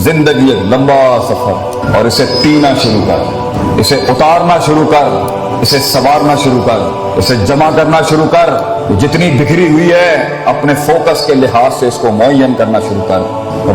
जिंदगी एक लंबा सफर, और इसे पीना शुरू कर, इसे उतारना शुरू कर, इसे संवारना शुरू कर, इसे जमा करना शुरू कर। जितनी बिखरी हुई है अपने फोकस के लिहाज से इसको मुअय्यन करना शुरू कर,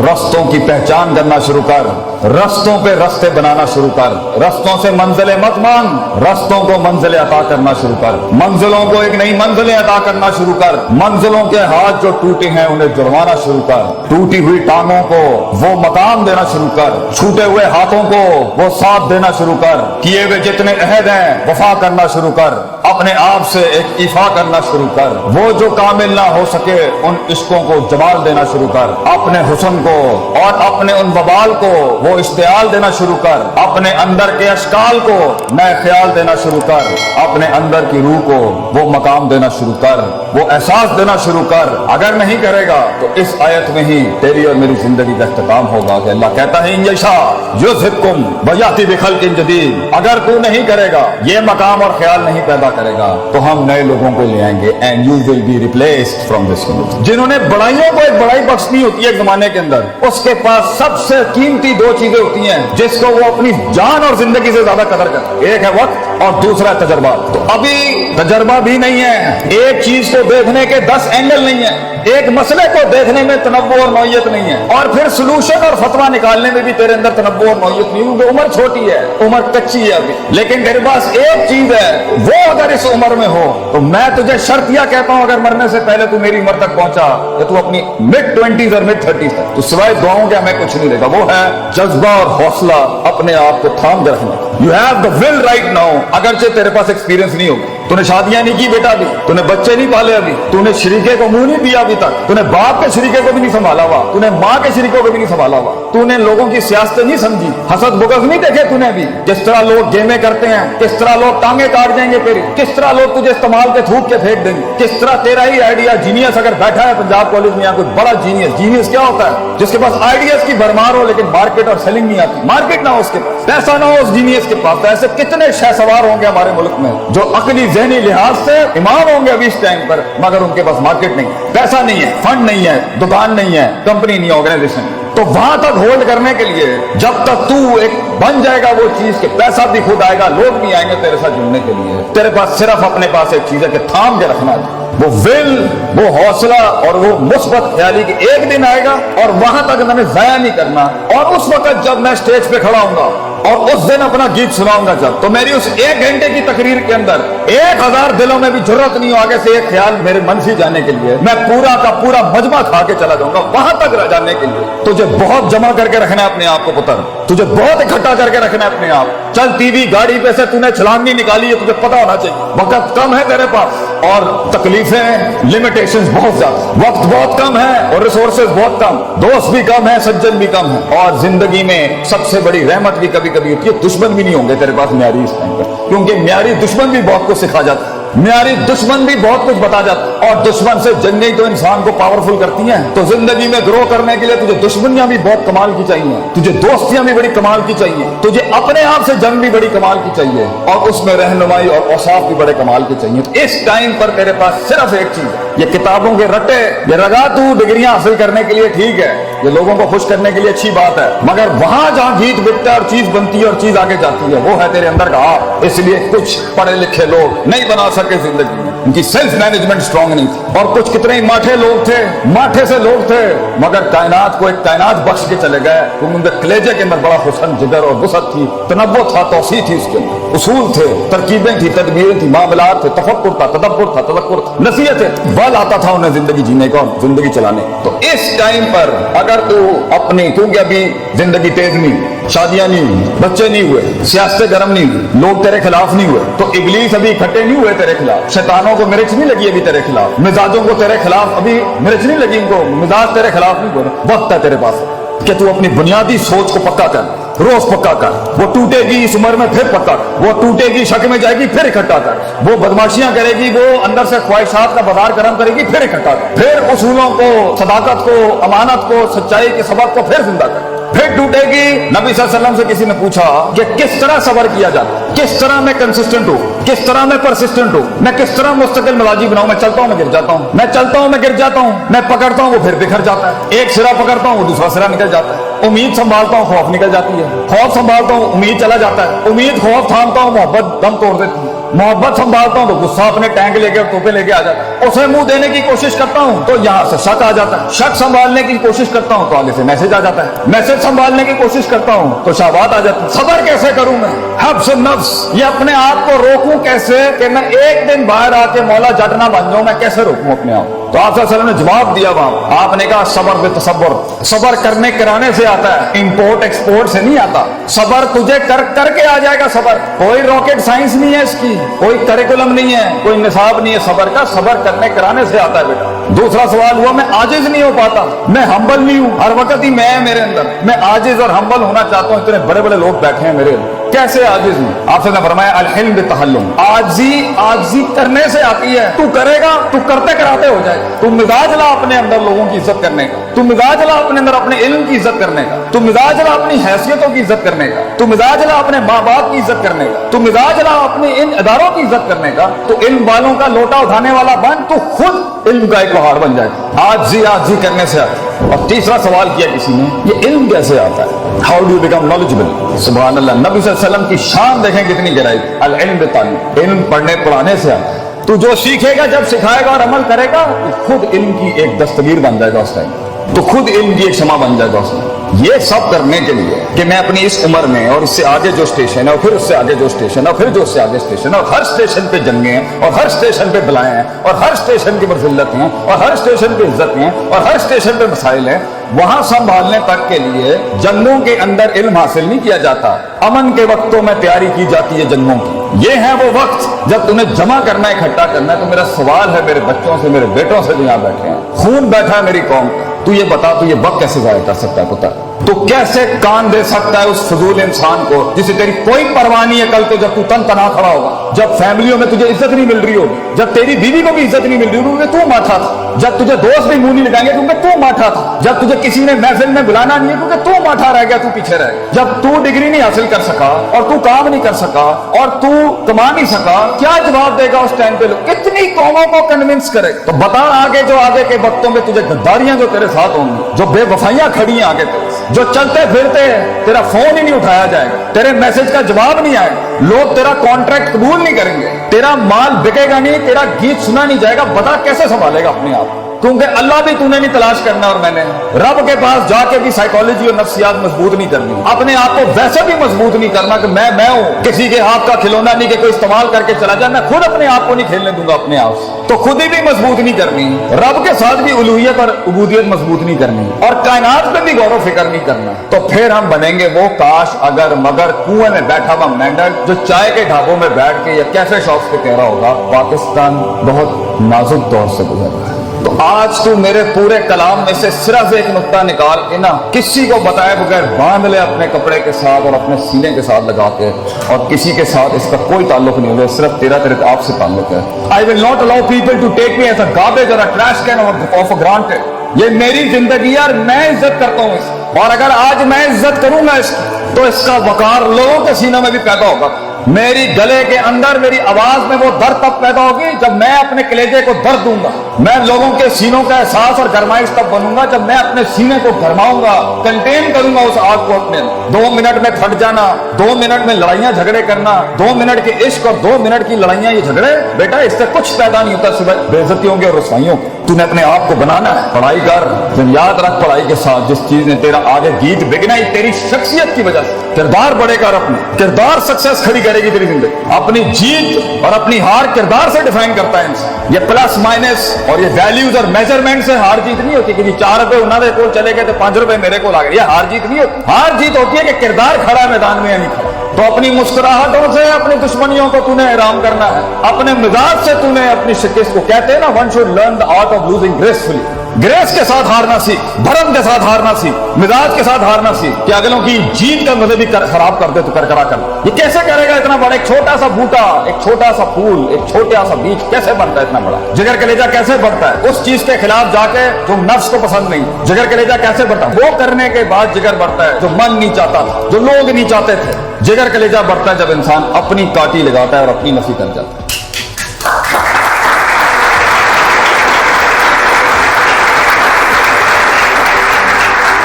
रस्तों की पहचान करना शुरू कर, रस्तों पे रस्ते बनाना शुरू कर, रस्तों से मंजिलें मत मांग, रस्तों को मंजिलें अता करना शुरू कर, मंजिलों को एक नई मंजिलें अता करना शुरू कर, मंजिलों के हाथ जो टूटे हैं उन्हें जुड़वाना शुरू कर, टूटी हुई टांगों को वो मकाम देना शुरू कर, छूटे हुए हाथों को वो साथ देना शुरू कर, किए हुए जितने अहद हैं वफा करना शुरू कर, अपने आप से एक इफा करना शुरू कर, वो जो कामिल ना हो सके उन इश्कों को जमाल देना शुरू कर, अपने हुस्न को और अपने उन बबाल को वो इश्तियाल देना शुरू कर, अपने अंदर के अशकाल को नए ख्याल देना शुरू कर, अपने अंदर की रूह को वो मकाम देना शुरू कर, वो एहसास देना शुरू कर। अगर नहीं करेगा तो इस आयत में ही तेरी और मेरी जिंदगी का इख्तिताम होगा कि अल्लाह कहता है इन यशा युज़हिबकुम व याति बिखल्किन जदीद। अगर तू नहीं करेगा, ये मकाम और ख्याल नहीं पैदा करेगा, तो हम नए लोगों को ले आएंगे and you will be replaced from this world. जिन्होंने बड़ाइयों को एक बड़ाई बख्शनी होती है जमाने के अंदर, उसके पास सबसे कीमती दो चीजें होती हैं जिसको वो अपनी जान और जिंदगी से ज्यादा कदर करते हैं। एक है वक्त और दूसरा है तजर्बा। तो अभी तजर्बा भी नहीं है, एक चीज को देखने के 10 एंगल नहीं है, एक मसले को देखने में तनव्वु और नौयत नहीं है, और फिर सोल्यूशन और फतवा निकालने में भी तेरे अंदर तनव्वु और नौयत नहीं, क्योंकि उम्र छोटी है, उम्र कच्ची है अभी। लेकिन तेरे पास एक चीज है, वो अगर इस उम्र में हो तो मैं तुझे शर्तिया कहता हूं, अगर मरने से पहले तू मेरी उम्र तक पहुंचा या तू अपनी मिड 20s और मिड 30s तक, तो सिवाय दुआओं के हमें कुछ नहीं देगा। वो है जज्बा और हौसला अपने आप को थाम के रखना। You have the will write now. अगरचे तेरे पास एक्सपीरियंस नहीं होगा, तूने शादियां नहीं की बेटा, अभी तूने बच्चे नहीं पाले, अभी तूने शरीके को मुंह नहीं दिया, अभी तक तूने बाप के शरीके को भी नहीं संभाला हुआ, तूने माँ के शरीकों को भी नहीं संभाला हुआ, तूने लोगों की सियासत नहीं समझी, हसद बुगज नहीं देखे तूने अभी, किस तरह लोग गेमें करते हैं, किस तरह लोग टांगे काट देंगे तेरी, किस तरह लोग तुझे इस्तेमाल के थूक के फेंक देंगे, किस तरह तेरा ही आइडिया जीनियस अगर बैठा है पंजाब कॉलेज में या कोई बड़ा जीनियस। जीनियस क्या होता है? जिसके पास आइडियाज की भरमार हो लेकिन मार्केट और सेलिंग नहीं आती, मार्केट ना हो उसके पास, पैसा ना हो उस जीनियस के पास। तो ऐसे कितने शहसवार होंगे हमारे मुल्क में जो अकली ज़हनी लिहाज से इमाम होंगे अभी इस टाइम पर, मगर उनके पास मार्केट नहीं है, पैसा नहीं है, फंड नहीं है, दुकान नहीं है, कंपनी नहीं है, ऑर्गेनाइजेशन। तो वहां तक होल्ड करने के लिए जब तक तू एक बन जाएगा वो चीज के पैसा भी खुद आएगा, लोग भी आएंगे तेरे साथ जुड़ने के लिए, तेरे पास सिर्फ अपने पास एक चीज है कि थाम के रखना है, वो विल, वो हौसला और वो मुस्बत ख्याली कि एक दिन आएगा और वहां तक मैंने जाया नहीं करना। और उस वक्त जब मैं स्टेज पे खड़ा हूंगा और उस दिन अपना गीत सुनाऊंगा जब, तो मेरी उस 1 घंटे की तकरीर के अंदर 1000 दिलों में भी जरूरत नहीं हो आगे से एक ख्याल मेरे मन से जाने के लिए, मैं पूरा का पूरा मजमा खा के चला जाऊंगा वहां तक जाने के लिए। तुझे बहुत जमा करके रखना है अपने आप को पुत्र, तुझे बहुत इकट्ठा करके रखना है अपने आप। चल टीवी गाड़ी पे से तूने छलांग नहीं निकाली है, तुझे पता होना चाहिए वक्त कम है तेरे पास और तकलीफें लिमिटेशंस बहुत ज्यादा, वक्त बहुत कम है और रिसोर्सेज बहुत कम, दोस्त भी कम है, सज्जन भी कम है, और जिंदगी में सबसे बड़ी रहमत भी कभी कभी होती है, दुश्मन भी नहीं होंगे तेरे पास म्यारी इस टाइम पर, क्योंकि म्यारी दुश्मन भी बहुत कुछ सिखा जाता है, म्यारी दुश्मन भी बहुत कुछ बता जाता है, और दुश्मन से जंगें तो इंसान को पावरफुल करती हैं। तो जिंदगी में ग्रो करने के लिए तुझे दुश्मनियां भी बहुत कमाल की चाहिए, तुझे दोस्तियां भी बड़ी कमाल की चाहिए, तुझे अपने आप से जंग भी बड़ी कमाल की चाहिए, और उसमें रहनुमाई और औसाफ भी बड़े कमाल के चाहिए। तो इस टाइम पर तेरे पास सिर्फ एक चीज है, ये किताबों के रट्टे, ये रगा तू डिग्रियां हासिल करने के लिए ठीक है, ये लोगों को खुश करने के लिए अच्छी बात है, मगर वहां जहां गीत बिकता है और चीज बनती है और चीज आगे जाती है, वो है तेरे अंदर का आप। इसलिए कुछ पढ़े लिखे लोग नहीं बना सके जिंदगी में, उनकी सेल्फ मैनेजमेंट स्ट्रांग नहीं थी, और कुछ कितने ही माठे लोग थे, माठे से लोग थे, मगर कायनात को एक कायनात बख्श के चले गए, क्योंकि उनके कलेजे के अंदर बड़ा हुस्न, जिगर और वसअत थी, तनव्वु था, तौसी थी, उसके अंदर उसूल थे, तरकीबें थी, तदबीरें थी, मामलात थे, तफक्कुर था, तदब्बुर था, तज़क्कुर था, नसीहत, बल आता था उन्हें जिंदगी जीने का, जिंदगी चलाने। तो इस टाइम पर अगर तू अपनी, क्योंकि अभी जिंदगी तेज नहीं, शादियां नहीं हुई, बच्चे नहीं हुए, सियासत गर्म नहीं हुई, लोग तेरे खिलाफ नहीं हुए, तो इब्लीस अभी इकट्ठे नहीं हुए तेरे खिलाफ, शैतानों को मिर्च नहीं लगी अभी तेरे खिलाफ, मिजाजों को तेरे खिलाफ अभी मिर्च नहीं लगी, इनको मिजाज तेरे खिलाफ नहीं हुए। वक्त है तेरे पास कि तू अपनी बुनियादी सोच को पक्का कर, रोज पक्का कर, वो टूटेगी इस उम्र में फिर पक्का कर, वो टूटेगी शक में जाएगी फिर इकट्ठा कर, वो बदमाशियां करेगी, वो अंदर से ख्वाहिशात का बाजार गर्म करेगी फिर इकट्ठा कर, फिर उसूलों को, सदाकत को, अमानत को, सच्चाई के सबक को फिर जिंदा कर, फिर टूटेगी। नबी सल्लल्लाहु अलैहि वसल्लम से किसी ने पूछा कि किस तरह सबर किया जाता, किस तरह मैं कंसिस्टेंट हूँ, किस तरह मैं परसिस्टेंट हूँ, मैं किस तरह मुस्तकिल मिजाजी बनाऊं, मैं चलता हूँ मैं गिर जाता हूँ, मैं चलता हूँ मैं गिर जाता हूँ, मैं पकड़ता हूँ वो फिर बिखर जाता है, एक सिरा पकड़ता हूँ वो दूसरा सिरा निकल जाता है, उम्मीद संभालता हूँ खौफ निकल जाती है, खौफ संभालता हूँ उम्मीद चला जाता है, उम्मीद खौफ थामता हूँ मोहब्बत दम तोड़ देती है, मोहब्बत संभालता हूँ तो गुस्सा अपने टैंक लेके और तोपे लेके आ जाता है, उसे मुंह देने की कोशिश करता हूँ तो यहाँ से शक आ जाता है, शक संभालने की कोशिश करता हूँ तो आगे से मैसेज आ जाता है, मैसेज संभालने की कोशिश करता हूँ तो शहावत आ जाती है। सबर कैसे करूँ मैं, हब्स नफ्स, ये अपने आप को रोकूं कैसे कि मैं एक दिन बाहर आके मौला जट ना बन जाऊं, मैं कैसे रोकूं अपने आप। तो आप सल्लल्लाहु अलैहि वसल्लम ने जवाब दिया वहां, आपने कहा सबर बे तसब्बुर, सबर करने कराने से आता है, इंपोर्ट एक्सपोर्ट से नहीं आता। सबर तुझे करके आ जाएगा सबर, कोई रॉकेट साइंस नहीं है इसकी, कोई करिकुलम नहीं है, कोई निसाब नहीं है सबर का, सबर करने कराने से आता है बेटा। दूसरा सवाल हुआ मैं आजिज नहीं हो पाता, मैं हम्बल नहीं हूं, हर वक्त ही मैं मेरे अंदर, मैं आजिज और हम्बल होना चाहता हूं, इतने बड़े बड़े लोग बैठे हैं मेरे अंदर, कैसे आजिज हूं? आपसे ने फरमाया अल हिल्म बितहल्लुम, आजी करने से आती है, तू करेगा तू करते कराते हो जाए। तू मिजाज ला अपने अंदर लोगों की इज्जत करने का, तू मिजाज ला अपने अंदर अपने इल्म की इज्जत करने का, तू मिजाज ला अपनी हैसियतों की इज्जत करने का, तू मिजाज ला अपने माँ बाप की इज्जत करने का, तू मिजाज ला अपने इन इदारों की इज्जत करने का, तो इल्म वालों का लोटा उठाने वाला बन, तो खुद इल्म का एक पहाड़ बन जाए। आजी करने से आता है। और तीसरा सवाल किया किसी ने, ये इल्म कैसे आता है, how do you become knowledgeable. सुभान अल्लाह, नबी सल्लल्लाहु अलैहि वसल्लम की शान देखें कितनी गहराई, अल इल्म बितालीम, इल्म पढ़ने पढ़ाने से आता है। तू जो सीखेगा जब सिखाएगा और अमल करेगा तो खुद इल्म की एक दस्तगीर बन जाएगा उस टाइम, तो खुद इल्म की एक क्षमा बन जाएगा उस टाइम। ये सब करने के लिए कि मैं अपनी इस उम्र में और इससे आगे जो स्टेशन है और फिर उससे आगे जो स्टेशन है और फिर जो उससे आगे स्टेशन है, और हर स्टेशन पे जंगे हैं और हर स्टेशन पे बलाएं हैं और हर स्टेशन की मर्जिल्लत हैं और हर स्टेशन पे इज्जत हैं और हर स्टेशन पे मसाइल हैं, वहां संभालने तक के लिए जंगों के अंदर इल्म हासिल नहीं किया जाता, अमन के वक्तों में तैयारी की जाती है जंगों की। ये है वो वक्त जब तुम्हें जमा करना है, इकट्ठा करना है। तो मेरा सवाल है मेरे बच्चों से, मेरे बेटों से जो यहाँ बैठे हैं, खून बैठा है मेरी कौम, तू ये बता, तू ये वक्त कैसे जाया कर सकता है पुत्र, तो कैसे कान दे सकता है उस फजूल इंसान को जिसे तेरी कोई परवाह नहीं है। कल को जब तू तन तना खड़ा होगा, जब फैमिलियों में तुझे इज्जत नहीं मिल रही होगी, जब तेरी बीवी को भी इज्जत नहीं मिल रही होगी, तू माठा था, जब तुझे दोस्त भी मुंह नहीं लगाएंगे क्योंकि तू माठा था, जब तुझे किसी ने महफिल में बुलाना नहीं है क्योंकि तू माठा रह गया, तू पीछे रह गया, जब तू डिग्री नहीं हासिल कर सका और तू काम नहीं कर सका और तू कमा नहीं सका, क्या जवाब देगा उस टाइम पे? लोग कितनी कौमों को कन्विंस करे? तो बता आगे जो आगे के वक्तों में तुझे गद्दारियां जो तेरे साथ होंगी, जो बेवफाइयां खड़ी हैं आगे तेरे, जो चलते फिरते तेरा फोन ही नहीं उठाया जाएगा, तेरे मैसेज का जवाब नहीं आएगा, लोग तेरा कॉन्ट्रैक्ट कबूल नहीं करेंगे, तेरा माल बिकेगा नहीं, तेरा गीत सुना नहीं जाएगा, बता कैसे संभालेगा अपने आप? क्योंकि अल्लाह भी तूने नहीं तलाश करना और मैंने रब के पास जाके भी साइकोलॉजी और नफ्सियात मजबूत नहीं करनी, अपने आप को वैसे भी मजबूत नहीं करना कि मैं हूं, किसी के हाथ का खिलौना नहीं कि कोई इस्तेमाल करके चला जाए, मैं खुद अपने आप को नहीं खेलने दूंगा अपने आप से, तो खुद ही भी मजबूत नहीं करनी, रब के साथ भी उलूहियत और उबूदियत मजबूत नहीं करनी और कायनात पे भी गौर फिक्र नहीं करना, तो फिर हम बनेंगे वो काश अगर मगर कुएं में बैठा हुआ मेंढक जो चाय के ढाबों में बैठ के या कैफे शॉप्स पे कह रहा होगा पाकिस्तान बहुत नाजुक दौर से गुजर रहा है। तो आज तू मेरे पूरे कलाम में से सिर्फ एक नुक्ता निकाल के ना किसी को बताए बगैर बांध ले अपने कपड़े के साथ और अपने सीने के साथ लगा के, और किसी के साथ इसका कोई ताल्लुक नहीं होगा, सिर्फ तेरे आपसे ताल्लुक है। I will not allow people to take me as a garbage और a trash can of granted. ये मेरी जिंदगी यार, मैं इज्जत करता हूँ इसकी, और अगर आज मैं इज्जत करूंगा इसकी तो इसका वकार लोगों के सीनों में भी पैदा होगा। मेरी गले के अंदर मेरी आवाज में वो दर्द तब पैदा होगी जब मैं अपने कलेजे को दर्द दूंगा, मैं लोगों के सीनों का एहसास और गरमाइश तब बनूंगा जब मैं अपने सीने को गरमाऊंगा, कंटेन करूंगा उस आग को अपने। 2 मिनट में फट जाना, 2 मिनट में लड़ाइयां झगड़े करना, 2 मिनट के इश्क और 2 मिनट की लड़ाइयां ये झगड़े, बेटा इससे कुछ पैदा नहीं होता सिवाय बेइज्जतियों के और रुसवाइयों के। तूने अपने आप को बनाना है, पढ़ाई कर, याद रख पढ़ाई के साथ जिस चीज ने तेरा आगे गीत बिगना ही तेरी शख्सियत की वजह से, किरदार बड़े कर, अपने किरदार सक्सेस खड़ी करेगी तेरी जिंदगी। अपनी जीत और अपनी हार किरदार से डिफाइन करता है इंसान। ये प्लस माइनस और ये वैल्यूज और मेजरमेंट से हार जीत नहीं होती कि जी 4 रुपए उन्होंने को चले गए तो 5 रुपए मेरे को आ गए, ये हार जीत नहीं होती। हार जीत होती है कि किरदार खड़ा मैदान में या नहीं खड़ा। तो अपनी मुस्कुराहटों से अपनी दुश्मनियों को तूने हैरान करना है, अपने मिजाज से तूने अपनी शिकस्त को, कहते हैं ना one should learn the art of losing gracefully, grace के साथ हारना सीख, भरम के साथ हारना सीख, मिजाज के साथ हारना सीख कि अगलों की जीत का मजे भी खराब कर दे तो करकरा कर। ये कैसे करेगा इतना बड़ा? एक छोटा सा बूटा, एक छोटा सा फूल, एक छोटा सा बीज कैसे बनता है इतना बड़ा? जिगर कलेजा कैसे बढ़ता है? उस चीज के खिलाफ जाके जो नफ्स को पसंद नहीं, जिगर कलेजा कैसे बढ़ता है? वो करने के बाद जिगर बढ़ता है जो मन नहीं चाहता था, जो लोग नहीं चाहते थे। जिगर कलेजा बढ़ता है जब इंसान अपनी काटी लगाता है और अपनी नफी कर जाता है।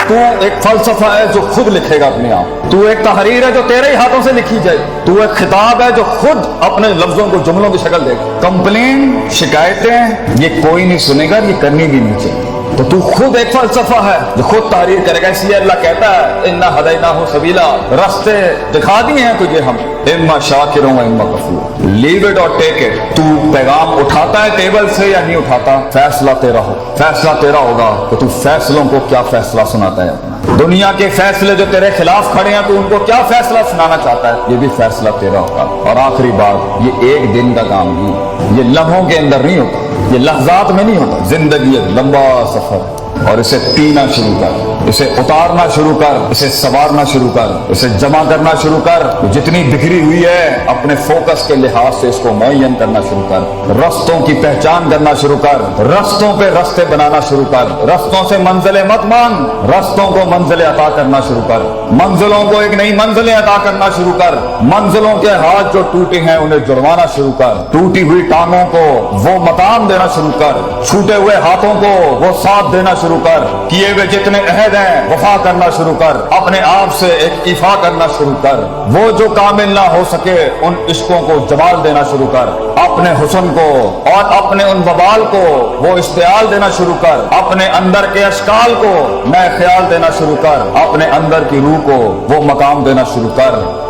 तू एक फलसफा है जो खुद लिखेगा अपने आप, तू एक तहरीर है जो तेरे ही हाथों से लिखी जाए, तू एक खिताब है जो खुद अपने लफ्जों को जुमलों की शक्ल देगा। कंप्लेन, शिकायतें ये कोई नहीं सुनेगा, ये करनी भी नहीं चाहिए। तो तू खुद एक फलसफा है जो खुद तहरीर करेगा। इसलिए अल्लाह कहता है इन्ना हदैनाहु सबीला, रास्ते दिखा दिए हैं तुझे हम, इम्मा शाकिरों व इम्मा कफूर, लीव इट और टेक इट। तू पैगाम उठाता है टेबल से या नहीं उठाता, फैसला तेरा हो, फैसला तेरा होगा। तो तू फैसलों को क्या फैसला सुनाता है अपना? दुनिया के फैसले जो तेरे खिलाफ खड़े हैं, तू उनको क्या फैसला सुनाना चाहता है, ये भी फैसला तेरा होगा। और आखिरी बात, ये एक दिन का काम नहीं, ये लम्हों के अंदर नहीं होता, ये लहजात में नहीं होता। जिंदगी एक लंबा सफर, और इसे पीना शुरू कर, इसे उतारना शुरू कर, इसे संवारना शुरू कर, इसे जमा करना शुरू कर। जितनी बिखरी हुई है अपने फोकस के लिहाज से इसको मुअय्यन करना शुरू कर, रस्तों की पहचान करना शुरू कर, रस्तों पे रस्ते बनाना शुरू कर, रस्तों से मंजिलें मत मांग, रस्तों को मंजिलें अता करना शुरू कर, मंजिलों को एक नई मंजिलें अता करना शुरू कर, मंजिलों के हाथ जो टूटे हैं उन्हें जुड़वाना शुरू कर, टूटी हुई टांगों को वो मकाम देना शुरू कर, छूटे हुए हाथों को वो साथ देना शुरू कर, किए हुए जितने अहद हैं वफा करना शुरू कर, अपने आप से एक इफा करना शुरू कर, वो जो कामिल ना हो सके उन इश्कों को जमाल देना शुरू कर, अपने हुस्न को और अपने उन वबाल को वो इस्तेआल देना शुरू कर, अपने अंदर के अशकाल को नए ख्याल देना शुरू कर, अपने अंदर की रूह को वो मकाम देना शुरू कर।